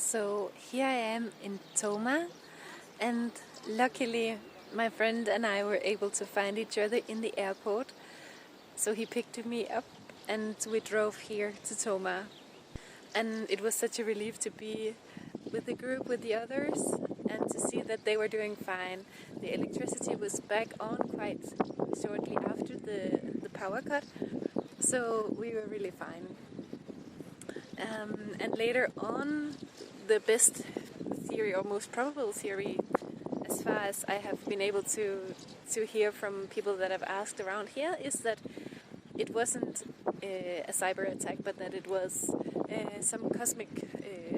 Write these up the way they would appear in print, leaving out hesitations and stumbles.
So here I am in Tomar, and luckily my friend and I were able to find each other in the airport. So he picked me up and we drove here to Tomar. And it was such a relief to be with the group, with the others, and to see that they were doing fine. The electricity was back on quite shortly after the power cut, so we were really fine. And later on, the best theory, or most probable theory, as far as I have been able to hear from people that have asked around here, is that it wasn't a cyber attack, but that it was some cosmic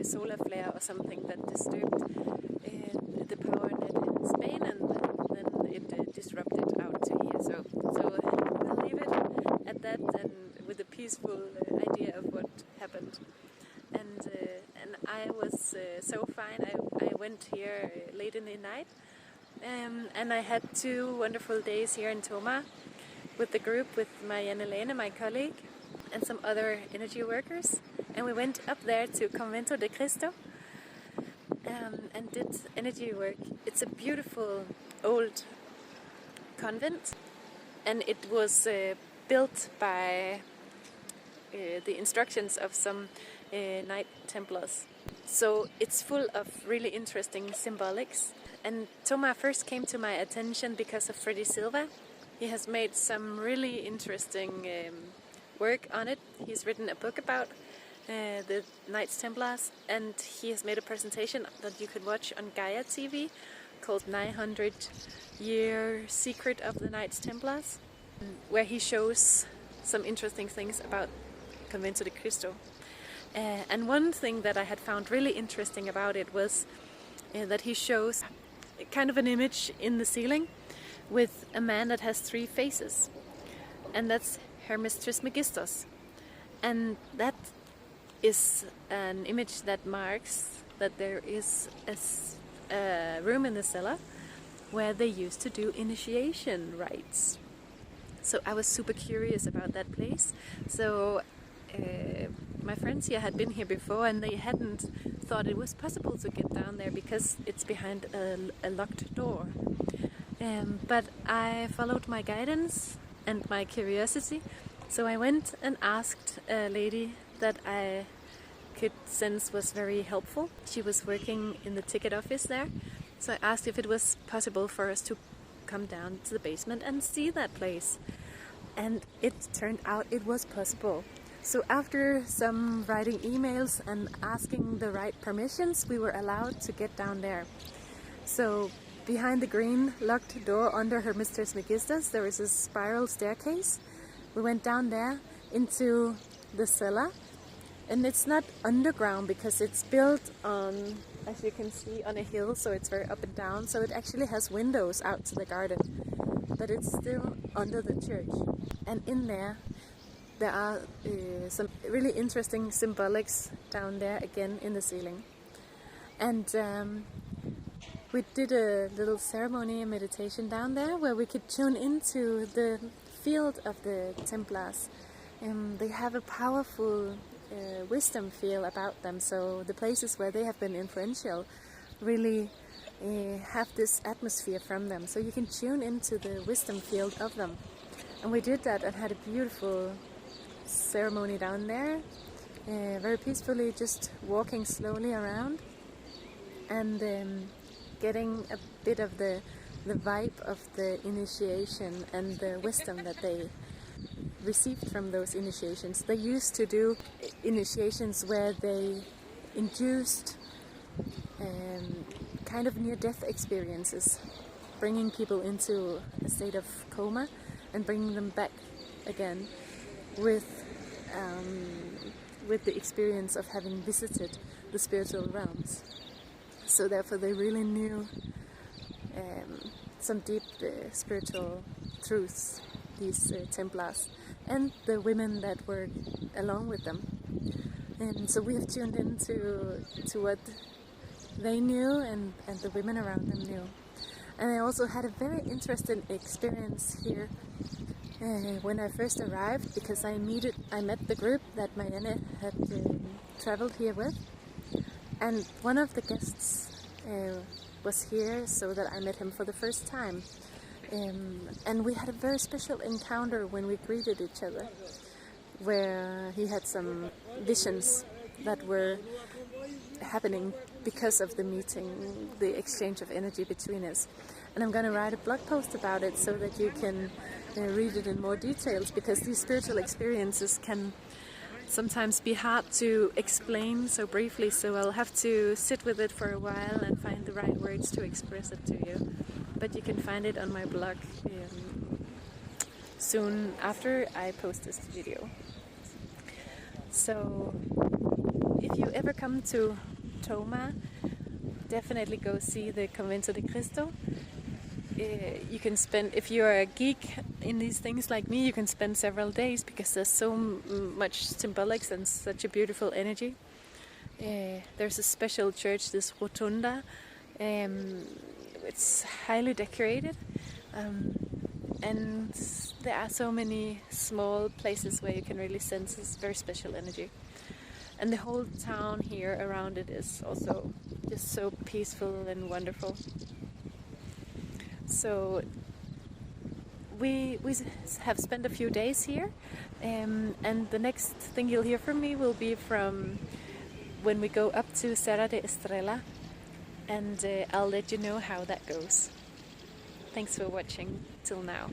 solar flare or something that disturbed the power net in Spain, and then it disrupted out to here. So we'll leave it at that, and with a peaceful idea of what happened. And I was so fine. I went here late in the night, and I had 2 wonderful days here in Tomar with the group, with Marianne, my colleague, and some other energy workers. And we went up there to Convento de Cristo and did energy work. It's a beautiful old convent, and it was built by the instructions of some Knight Templars. So it's full of really interesting symbolics. And Tomar first came to my attention because of Freddy Silva. He has made some really interesting work on it. He's written a book about the Knights Templars, and he has made a presentation that you could watch on Gaia TV called 900 Year Secret of the Knights Templars, where he shows some interesting things about Convento de Cristo. And one thing that I had found really interesting about it was that he shows kind of an image in the ceiling with a man that has 3 faces, and that's Hermes Trismegistus. And that is an image that marks that there is a room in the cellar where they used to do initiation rites. So I was super curious about that place. So my friends here had been here before, and they hadn't thought it was possible to get down there because it's behind a locked door. But I followed my guidance and my curiosity, so I went and asked a lady that I could sense was very helpful. She was working in the ticket office there, so I asked if it was possible for us to come down to the basement and see that place. And it turned out it was possible. So after some writing emails and asking the right permissions, we were allowed to get down there. So behind the green locked door under Hermes Trismegistus, there is a spiral staircase. We went down there into the cellar, and it's not underground because it's built on, as you can see, on a hill, so it's very up and down. So it actually has windows out to the garden, but it's still under the church. And in there are some really interesting symbolics down there again in the ceiling. And we did a little ceremony and meditation down there where we could tune into the field of the Templars. They have a powerful wisdom feel about them, so the places where they have been influential really have this atmosphere from them, so you can tune into the wisdom field of them. And we did that and had a beautiful ceremony down there, very peacefully, just walking slowly around and getting a bit of the vibe of the initiation and the wisdom that they received from those initiations. They used to do initiations where they induced kind of near-death experiences, bringing people into a state of coma and bringing them back again with the experience of having visited the spiritual realms. So therefore they really knew some deep spiritual truths, these Templars, and the women that were along with them. And so we have tuned into what they knew and the women around them knew. And I also had a very interesting experience here when I first arrived, because I met the group that Marianne had traveled here with. And one of the guests was here so that I met him for the first time. And we had a very special encounter when we greeted each other, where he had some visions that were happening because of the meeting, the exchange of energy between us. And I'm going to write a blog post about it so that you can read it in more details, because these spiritual experiences can sometimes be hard to explain so briefly, so I'll have to sit with it for a while and find the right words to express it to you. But you can find it on my blog soon after I post this video. So if you ever come to Tomar, definitely go see the Convento de Cristo. You can spend, if you're a geek in these things like me, you can spend several days because there's so much symbolics and such a beautiful energy. There's a special church, this rotunda. It's highly decorated, and there are so many small places where you can really sense this very special energy. And the whole town here around it is also just so peaceful and wonderful. So we have spent a few days here, and the next thing you'll hear from me will be from when we go up to Serra de Estrella, and I'll let you know how that goes. Thanks for watching till now.